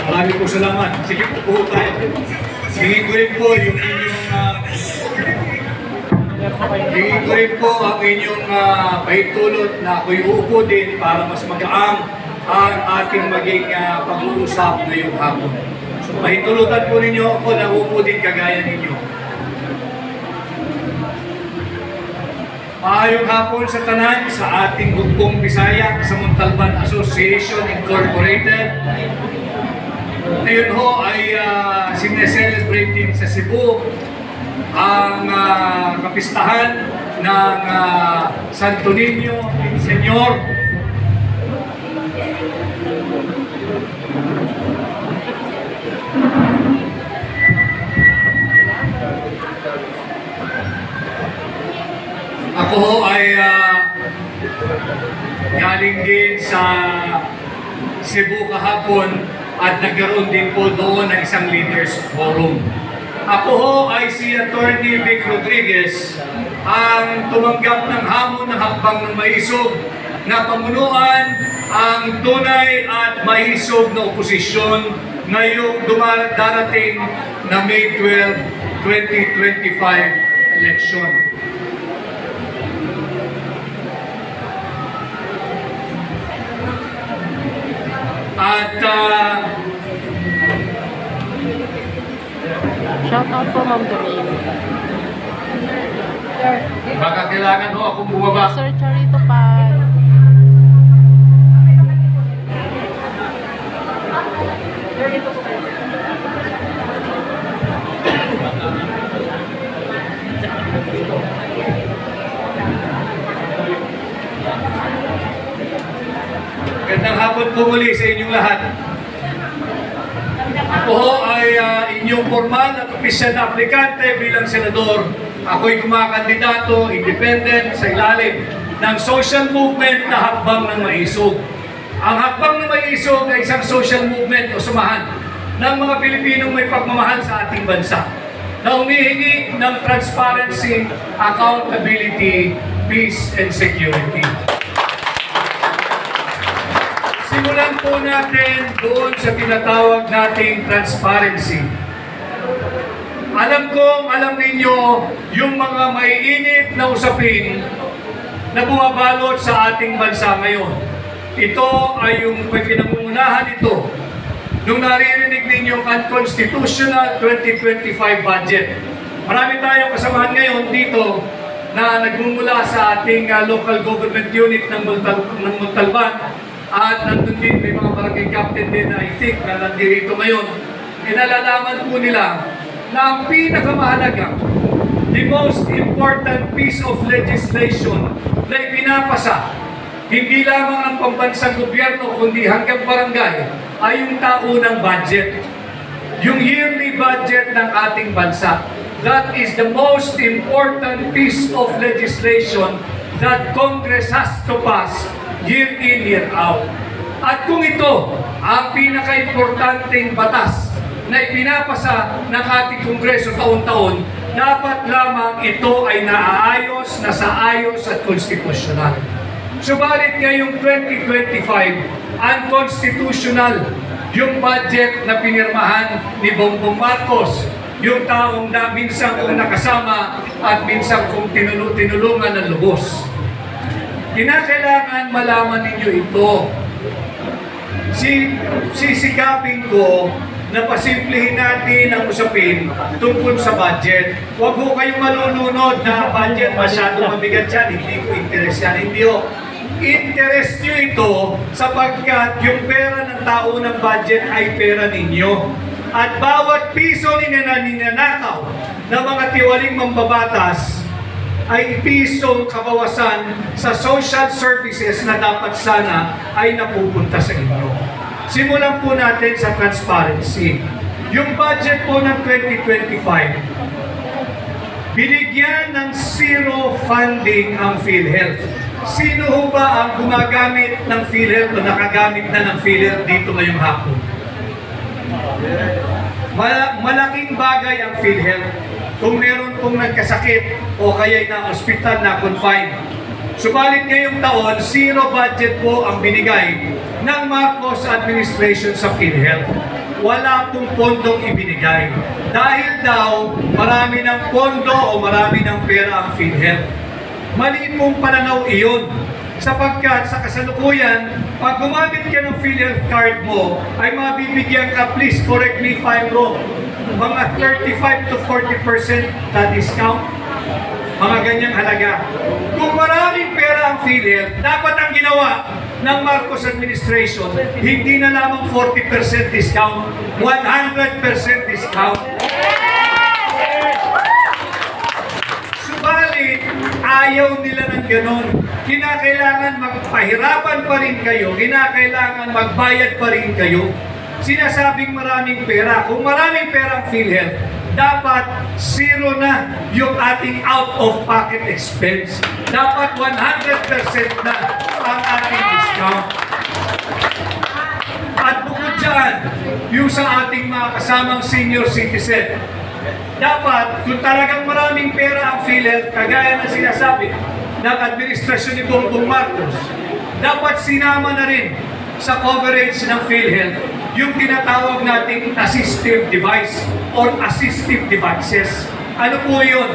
Maraming po salamat. Sige po tayo. Hingin ko rin po yung inyong hingin ko rin po ang inyong pahintulot na ako'y uupo din para mas magaang ang ating maging pag-uusap ngayong hapon. So pahintulutan po ninyo ako na uupo din kagaya ninyo. Maayong hapon sa tanan sa ating Hugpong Bisaya sa Montalban Association Incorporated. Ngayon ho ay sineselebrate din sa Cebu ang kapistahan ng Santo Niño Señor. Ako ho ay galing din sa Cebu kahapon at nagkaroon din po doon ng isang leaders forum. Ako ho ay si Attorney Vic Rodriguez, ang tumanggap ng hamon ng hakbang ng maisog na pamunuan ang tunay at maisog na oposisyon ngayong darating na May 12, 2025 election. At shout out po, Ma'am Doreen. baka kailangan ho akong bumaba. Sir Charito pa. Gandang hapon po muli sa inyong lahat. Ako ho ay inyong formal at opisyal na aplikante bilang senador. Ako'y kumakandidato, independent, sa ilalim ng social movement na Hakbang ng Maisog. Ang Hakbang ng Maisog ay isang social movement o samahan ng mga Pilipinong may pagmamahal sa ating bansa na humihingi ng transparency, accountability, peace, and security. Simulan po natin doon sa tinatawag nating transparency. Alam ninyo yung mga maiinit na usapin na bumabalot sa ating bansa ngayon. Ito ay yung pinangungunahan ito nung naririnig ninyong unconstitutional 2025 budget. Marami tayong kasamahan ngayon dito na nagmumula sa ating local government unit ng Montalban. At nandun din, may mga barangay captain din na I think na nandito ngayon. Nalalaman po nila na ang pinakamahalaga, the most important piece of legislation na ipinapasa, hindi lamang ang pambansang gobyerno, kundi hanggang barangay, ay yung taunang budget. Yung yearly budget ng ating bansa. That is the most important piece of legislation that Congress has to pass year in, year out. At kung ito ang pinaka-importanteng batas na ipinapasa ng ating Kongreso taon-taon, dapat lamang ito ay naaayos, nasaayos at konstitusyonal. Subalit ngayong 2025, unconstitutional yung budget na pinirmahan ni Bongbong Marcos, yung taong na minsan kong nakasama at minsan kong tinulungan ng lubos. Kinakailangan malaman ninyo ito. Sisikapin ko na pasimplihin natin ang usapin tungkol sa budget. Huwag ho kayong malulunod na budget masyadong mabigat yan. Hindi ko interest yan. Hindi ho. Interest nyo ito sapagkat yung pera ng tao ng budget ay pera ninyo. At bawat piso ninanakaw ng mga tiwaling mambabatas ay pisong kabawasan sa social services na dapat sana ay napupunta sa inyo. Simulan po natin sa transparency. Yung budget po ng 2025, binigyan ng zero funding ang PhilHealth. Sino ho ba ang gumagamit ng PhilHealth o nakagamit na ng PhilHealth dito ngayong hapon? Malaking bagay ang PhilHealth. Kung meron pong nagkasakit o kaya'y na ospital na confined. Subalit ngayong taon, zero budget po ang binigay ng Marcos administration sa PhilHealth. wala pong pondong ibinigay. Dahil daw, marami ng pondo o marami ng pera ang PhilHealth. Mali pong pananaw iyon. Sapagkat sa kasalukuyan, pag gumamit ka ng PhilHealth card mo, ay mabibigyan ka, please correct me if I'm wrong, mga 35 to 40% na discount. Mga ganyang halaga. Kung maraming pera ang PhilHealth, dapat ang ginawa ng Marcos administration, hindi na lamang 40% discount, 100% discount. Subalit, ayaw nila ng ganon. Kinakailangan magpahirapan pa rin kayo, kinakailangan magbayad pa rin kayo. Sinasabing maraming pera. Kung maraming pera ang PhilHealth, dapat zero na yung ating out-of-pocket expense. Dapat 100% na ang ating discount. At bukod dyan, yung sa ating mga kasamang senior citizen, dapat kung talagang maraming pera ang PhilHealth, kagaya ng sinasabi ng administrasyon ni Bongbong Marcos, dapat sinama na rin sa coverage ng PhilHealth yung tinatawag nating assistive device or assistive devices. Ano po yun?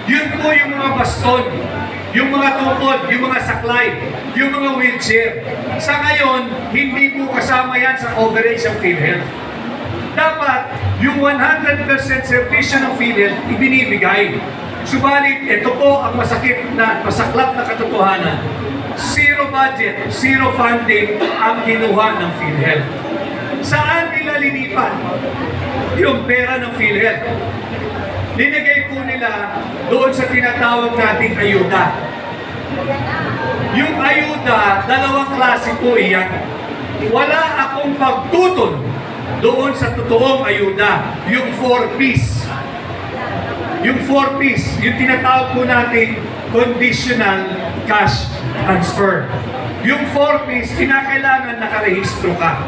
Yun po yung mga baston, yung mga tukod, yung mga saklay, yung mga wheelchair. Sa ngayon, hindi po kasama yan sa coverage ng PhilHealth. Dapat yung 100% servisyo ng PhilHealth ibinibigay. Subalit, ito po ang masakit na, masaklap na katotohanan. Zero budget, zero funding ang kinuha ng PhilHealth. Saan nila linipan yung pera ng PhilHealth? Linagay po nila doon sa tinatawag nating ayuda. Yung ayuda, dalawang klase po iyan. Wala akong pagtutol doon sa totoong ayuda, yung 4Ps. Yung 4Ps, yung tinatawag po natin conditional cash transfer. Yung 4Ps, kinakailangan nakarehistro ka.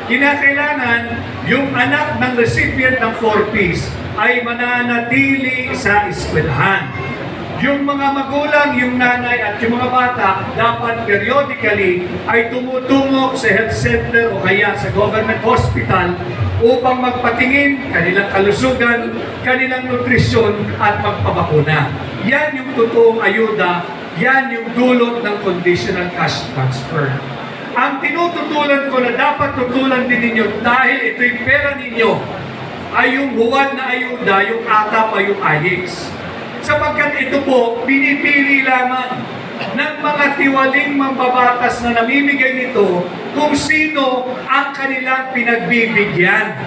Kinakailangan yung anak ng recipient ng 4Ps ay mananatili sa eskwelahan. Yung mga magulang, yung nanay at yung mga bata dapat periodically ay tumutungo sa health center o kaya sa government hospital upang magpatingin kanilang kalusugan, kanilang nutrisyon at magpabakuna. Yan yung totoong ayuda, yan yung dulot ng conditional cash transfer. Ang tinututulan ko na dapat tutulan din ninyo dahil ito'y pera ninyo ay yung huwad na ayuda, yung AKAP ay yung AYIX. Sapagkat ito po, pinipili lamang ng mga tiwaling mambabatas na namimigay nito kung sino ang kanilang pinagbibigyan.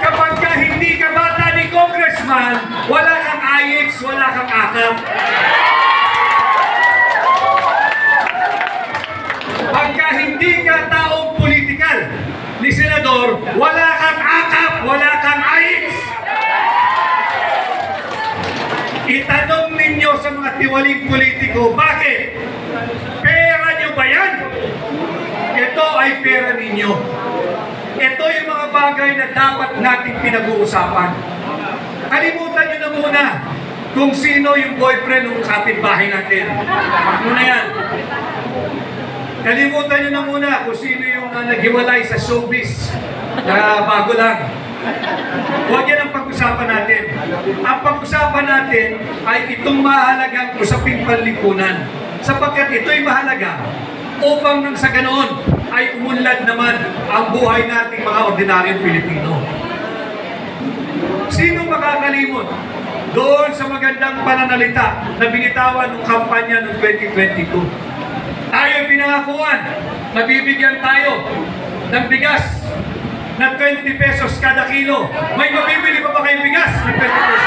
Kapag ka hindi ka bata ni Congressman, wala kang AYIX, wala kang AKAP. Pagka hindi ka taong politikal ni Senador, wala kang AKAP, wala kang AYIX. Itanong ninyo sa mga tiwaling politiko, bakit? Pera nyo ba yan? Ito ay pera ninyo. Ito yung mga bagay na dapat nating pinag-uusapan. Kalimutan nyo na muna kung sino yung boyfriend ng kapitbahay natin. Muna yan. Kalimutan nyo na muna kung sino yung naghiwalay sa showbiz na bago lang. Huwag yan ang pag-usapan natin. Ang pag-usapan natin ay itong mahalagang usaping panlipunan. Sapagkat ito'y mahalaga upang nang sa ganoon ay umunlad naman ang buhay nating mga ordinaryong Pilipino. Sino makakalimot doon sa magandang pananalita na binitawan ng kampanya noong 2022? Tayo pinangakuan, nabibigyan tayo ng bigas na 20 pesos kada kilo. May mabibili pa ba kayong bigas na 20 pesos?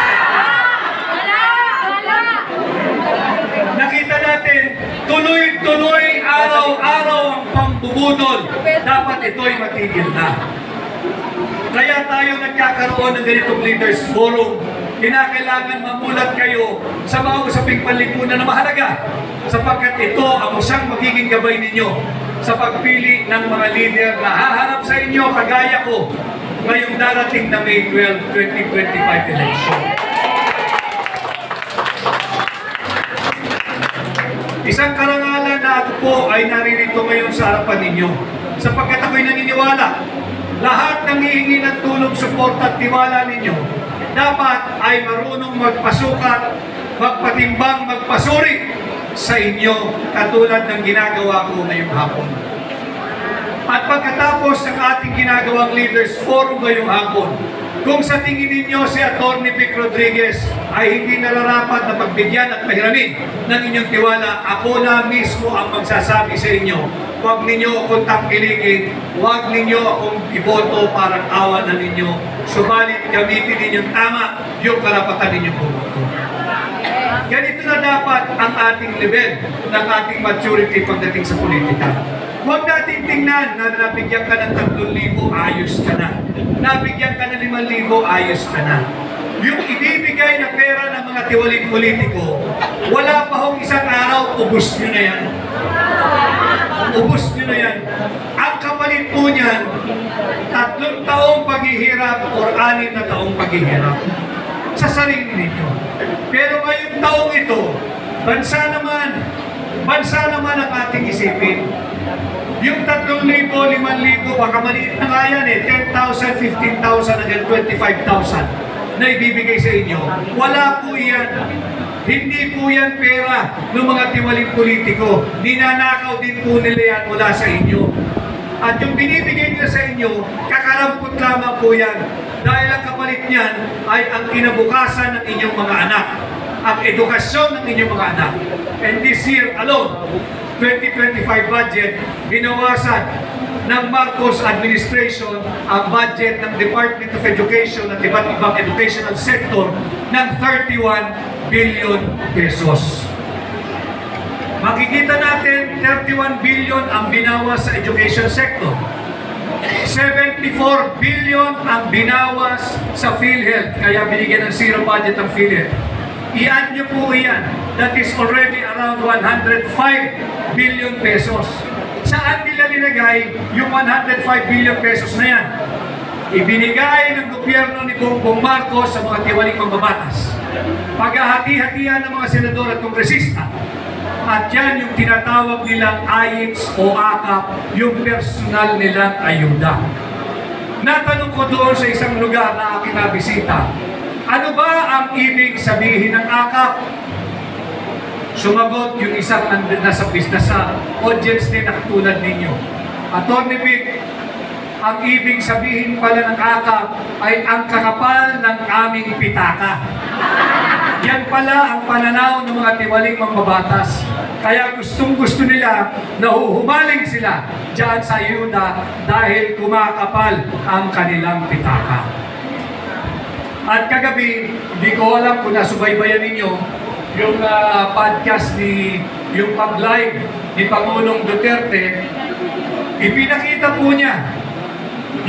Nakita natin, tuloy-tuloy, araw-araw ang pambubudol. Dapat ito'y matigil na. Kaya tayo nagkakaroon ng ganitong leaders forum. Kinakailangan mamulat kayo sa mga usaping panlipunan na mahalaga sapagkat ito ang siyang magiging gabay ninyo sa pagpili ng mga leader na haharap sa inyo kagaya ko ngayong darating na May 12, 2025 election. Isang karangalan na ako po ay naririto ngayon sa harapan ninyo. sapagkat ako'y naniniwala, lahat ng hihingi ng tulong, suporta at tiwala ninyo, dapat ay marunong magpasukat, magpatimbang, magpasuri sa inyo, katulad ng ginagawa ko ngayong hapon. At pagkatapos ng ating ginagawang Leaders Forum ngayong hapon, kung sa tingin ninyo si Atty. Vic Rodriguez ay hindi nararapat na pagbigyan at pahiramin ng inyong tiwala, ako na mismo ang magsasabi sa inyo, huwag ninyo akong tangkilikin, huwag ninyo akong iboto parang awa na ninyo, subalit gamitin ninyong tama yung karapatan ninyong bumoto. Ganito na dapat ang ating level ng ating maturity pagdating sa politika. Huwag natin tingnan na nabigyan ka ng 3,000, ayos ka na. Nabigyan ka ng 5,000, ayos ka na. Yung ibibigay na pera ng mga tiwaling politiko, wala pa hong isang araw, ubus nyo na yan. Ubus nyo na yan. Ang kapalit po niyan, 3 taong paghihirap o 6 na taong paghihirap sa sarili ninyo. Pero ngayong taong ito, bansa naman ang ating isipin. Yung 3,000, 5,000, baka maliit na nga yan 10,000, 15,000, hanggang 25,000 na ibibigay sa inyo. Wala po yan. Hindi po yan pera ng mga tiwaling politiko. Ninanakaw din po nila yan mula sa inyo. At yung binibigay nila sa inyo, kakarampot lamang po yan. Dahil ang kapalit niyan ay ang kinabukasan ng inyong mga anak. Ang edukasyon ng inyong mga anak. And this year alone, 2025 budget, binawasan ng Marcos administration ang budget ng Department of Education at iba't ibang educational sector ng 31 billion pesos. Makikita natin 31 billion ang binawas sa education sector. 74 billion ang binawas sa PhilHealth, kaya binigyan ng zero budget ang PhilHealth. I-add nyo po yan. That is already around 105 billion pesos. Saan nila nilagay yung 105 billion pesos na yan? Ibinigay ng gobyerno ni Bongbong Marcos sa mga tiwaling mambabatas. Paghahati-hatian ng mga senador at kongresista. At yan yung tinatawag nilang AIX o AKAP, yung personal nilang ayuda. Natanong ko doon sa isang lugar na aking nabisita, ano ba ang ibig sabihin ng AKAP? Sumagot yung isang nasa business sa audience din na katulad ninyo. Atty. Vic, ang ibig sabihin pala ng AKAP ay ang kakapal ng aming pitaka. Yan pala ang pananaw ng mga tiwaling mambabatas. Kaya gustong-gusto nila na huhumaling sila dyan sa ayuda dahil kumakapal ang kanilang pitaka. At kagabi, hindi ko alam kung nasubaybayan ninyo yung podcast yung pag-live ni Pangulong Duterte. Ipinakita po niya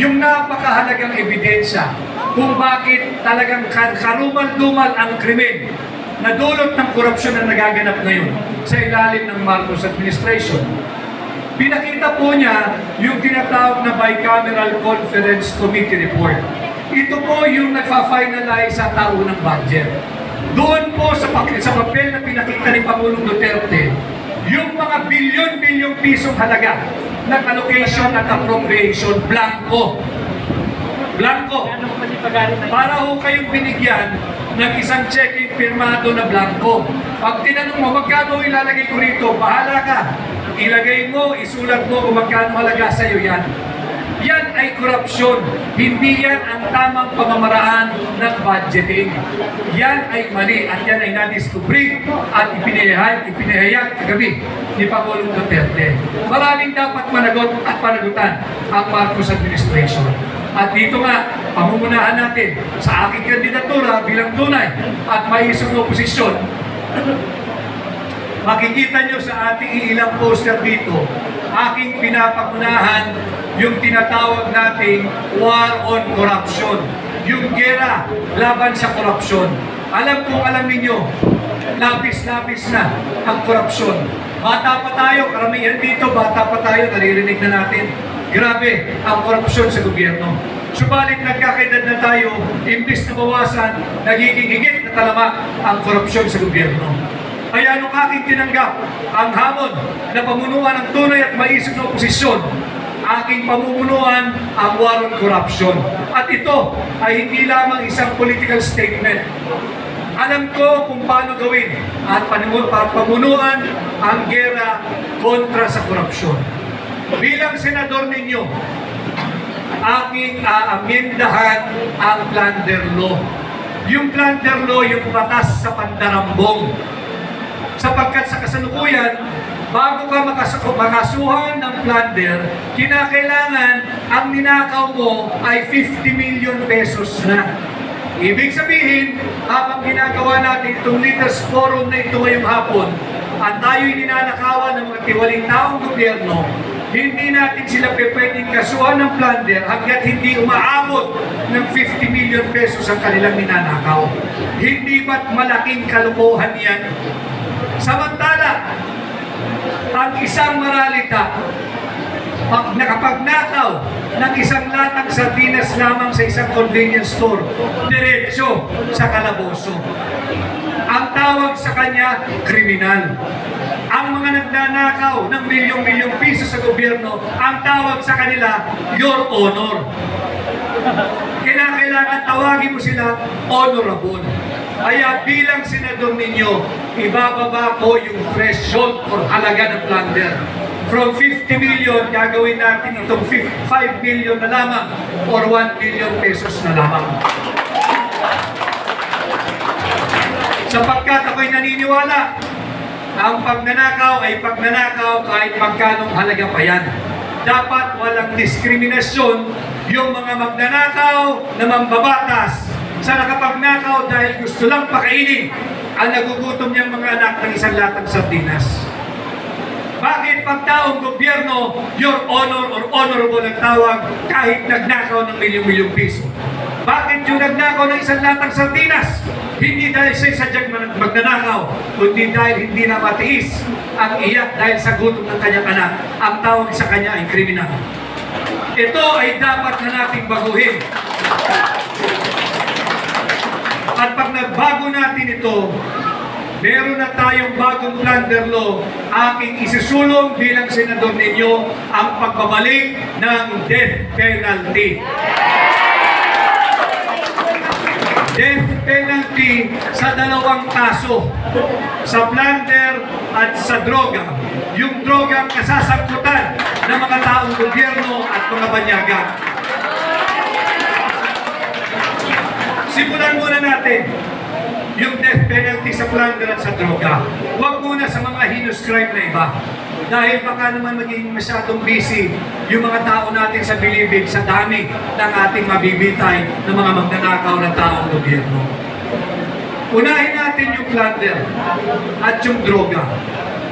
yung napakahalagang ebidensya kung bakit talagang karumal-dumal ang krimen na dulot ng korupsyon na nagaganap ngayon sa ilalim ng Marcos administration. Pinakita po niya yung tinatawag na Bicameral Conference Committee report. Ito po yung nagpa-finalize sa taunang budget. Doon po sa papel na pinakita ni Pangulong Duterte, yung mga bilyon-bilyong pisong halaga ng allocation at appropriation, blanco. Blanco. Para ho kayong binigyan ng isang checking firmado na blanco. Pag tinanong mo, magkano ilalagay ko rito? Bahala ka. Ilagay mo, isulat mo kung magkano halaga sa iyo yan. Yan ay korupsyon. Hindi yan ang tamang pamamaraan ng budgeting. Yan ay mali at yan ay nadiskubre at ipinahayag kagabi ni Pangulong Duterte. Maraming dapat managot at panagutan ang Marcos administration. At dito nga, pamumunahan natin sa aking kandidatura bilang tunay at maisong oposisyon. Makikita nyo sa ating ilang poster dito, aking pinapakunahan yung tinatawag nating war on corruption. Yung gera laban sa korupsyon. Alam ninyo, labis-labis na ang korupsyon. Bata pa tayo, karamihan dito, bata pa tayo, naririnig na natin. Grabe ang korupsyon sa gobyerno. Subalit nagkakaedad na tayo, imbis na bawasan, nagiging higit na talamak ang korupsyon sa gobyerno. Kaya nung aking tinanggap ang hamon na pamunuan ng tunay at maisip na oposisyon, aking pamumunuan ang war on corruption. At ito ay hindi lamang isang political statement. Alam ko kung paano gawin at pamunuan ang gera kontra sa korupsyon. Bilang senador ninyo, aking aamendahan ang plunder law. Yung plunder law, yung batas sa pandarambong. Sapagkat sa kasalukuyan, bago ka makasuhan ng plunder, kinakailangan ang ninakaw mo ay 50 million pesos na. Ibig sabihin, habang ginagawa natin itong leaders forum na ito ngayong hapon, at tayo'y ninanakawan ng mga tiwaling taong gobyerno, hindi natin sila pwedeng kasuhan ng plunder hanggat hindi umaabot ng 50 million pesos ang kanilang ninanakaw. Hindi ba't malaking kalokohan yan? Samantala, ang isang maralita, pag nakapagnakaw ng isang latang sardinas lamang sa isang convenience store, diretso sa kalaboso. Ang tawag sa kanya, kriminal. Ang mga nagnanakaw ng milyong-milyong piso sa gobyerno, ang tawag sa kanila, your honor. Kailangan tawagin mo sila honorable. Kaya bilang senador ninyo, ibababa ko yung threshold or halaga ng plunder. From 50 million, gagawin natin itong 5 million na lamang or 1 million pesos na lamang. Sapagkat ako'y naniniwala, ang pagnanakaw ay pagnanakaw kahit magkanong halaga pa yan. Dapat walang diskriminasyon yung mga magnanakaw na mambabatas sa nakapagnakaw dahil gusto lang pakainin ang nagugutom niyang mga anak ng isang latang sardinas. Bakit pag taong gobyerno, your honor or honorable ang tawag kahit nagnakaw ng milyong-milyong piso? Bakit yung nagnakaw ng isang latang sardinas? Hindi dahil siya sadyang magnanakaw, kundi dahil hindi na matiis ang iyak dahil sa gutom ng kanyang anak. Ang tawag sa kanya ay kriminal. Ito ay dapat na nating baguhin. At pag nagbago natin ito, meron na tayong bagong plunder law, aking isusulong bilang senador ninyo ang pagbabalik ng death penalty. Death penalty sa dalawang kaso, sa plunder at sa droga. Yung droga ang kasasangkutan ng mga taong gobyerno at mga banyaga. Simulan muna natin yung death penalty sa plunder at sa droga. Huwag muna sa mga heinous crime na iba. Dahil baka naman maging masyadong busy yung mga tao natin sa bilibid sa dami ng ating mabibitay ng mga magnanakaw na taong gobyerno. Unahin natin yung plunder at yung droga.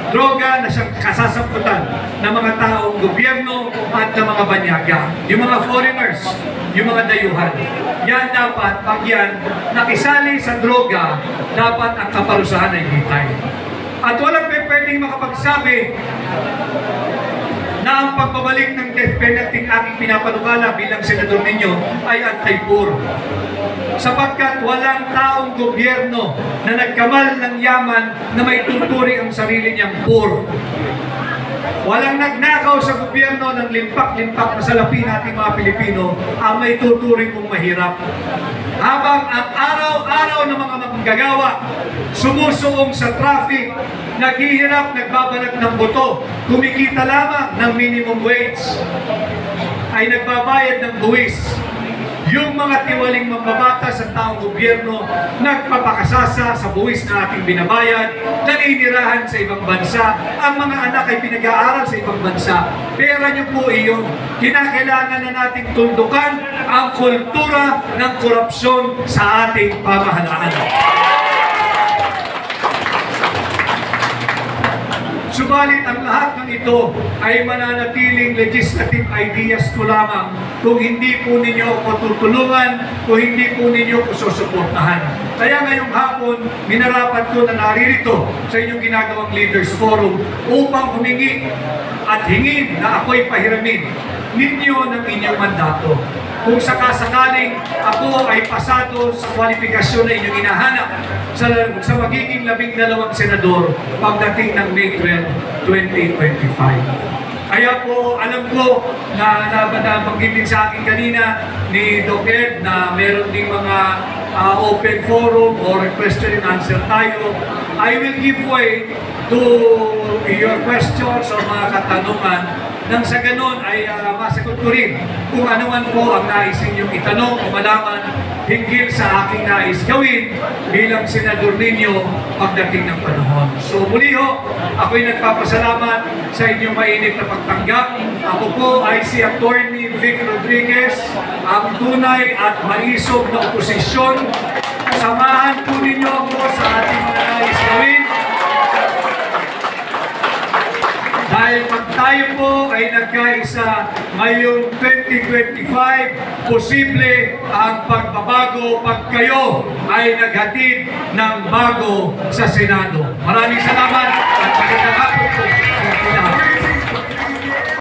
Droga na siyang kasasamputan ng mga taong gobyerno at ng mga banyaga. Yung mga foreigners, yung mga dayuhan. Yan dapat, pag yan nakisali sa droga, dapat ang kaparusahan ay bitay. At walang pwedeng makapagsabi na ang pagbabalik ng death penalty aking pinapanukala bilang senador ninyo ay anti-poor. Sapagkat walang taong gobyerno na nagkamal ng yaman na may tuturing ang sarili niyang poor. Walang nagnakaw sa gobyerno ng limpak-limpak na salapi nating mga Pilipino ang may tuturing mong mahirap. Habang ang araw-araw ng mga manggagawa sumusuong sa traffic, naghihirap, nagbabanat ng buto, kumikita lamang ng minimum wage, ay nagbabayad ng buwis. Yung mga tiwaling mambabatas sa taong gobyerno, nagpapakasasa sa buwis na ating binabayad, naninirahan sa ibang bansa, ang mga anak ay pinag-aaral sa ibang bansa. Pera niyo po iyon. Kinakailangan na nating tundukan ang kultura ng korupsyon sa ating pamahalaan. Subalit ang lahat ng ito ay mananatiling legislative ideas ko lamang kung hindi po ninyo ako tutulungan, kung hindi po ninyo ako susuportahan. Kaya ngayong hapon, minarapat ko na naririto sa inyong ginagawang Leaders Forum upang humingi at hingin na ako'y pahiramin ninyo ng inyong mandato. Kung sakasakaling ako ay pasado sa kwalifikasyon na inyong hinahanap sa magiging 12 senador pagdating ng May 12, 2025. Kaya po, alam ko na nabanggit din sa akin kanina ni Doc Ed na meron ding mga open forum or question and answer tayo. I will give way to your questions o mga katanungan nang sa ganon ay masagot ko rin kung ano man po ang nais ninyong itanong o malaman hinggil sa aking nais gawin bilang senador ninyo pagdating ng panahon. So muli ho, ako'y nagpapasalamat sa inyong mainit na pagtanggap. Ako po ay si Attorney Vic Rodriguez, ang tunay at maisog na oposisyon. Samahan po ninyo ako sa ating mga nais gawin. Dahil pag tayo po ay nagkaisa ngayong 2025, posible ang pagbabago pag kayo ay naghatid ng bago sa Senado. Maraming salamat at magandang hapon.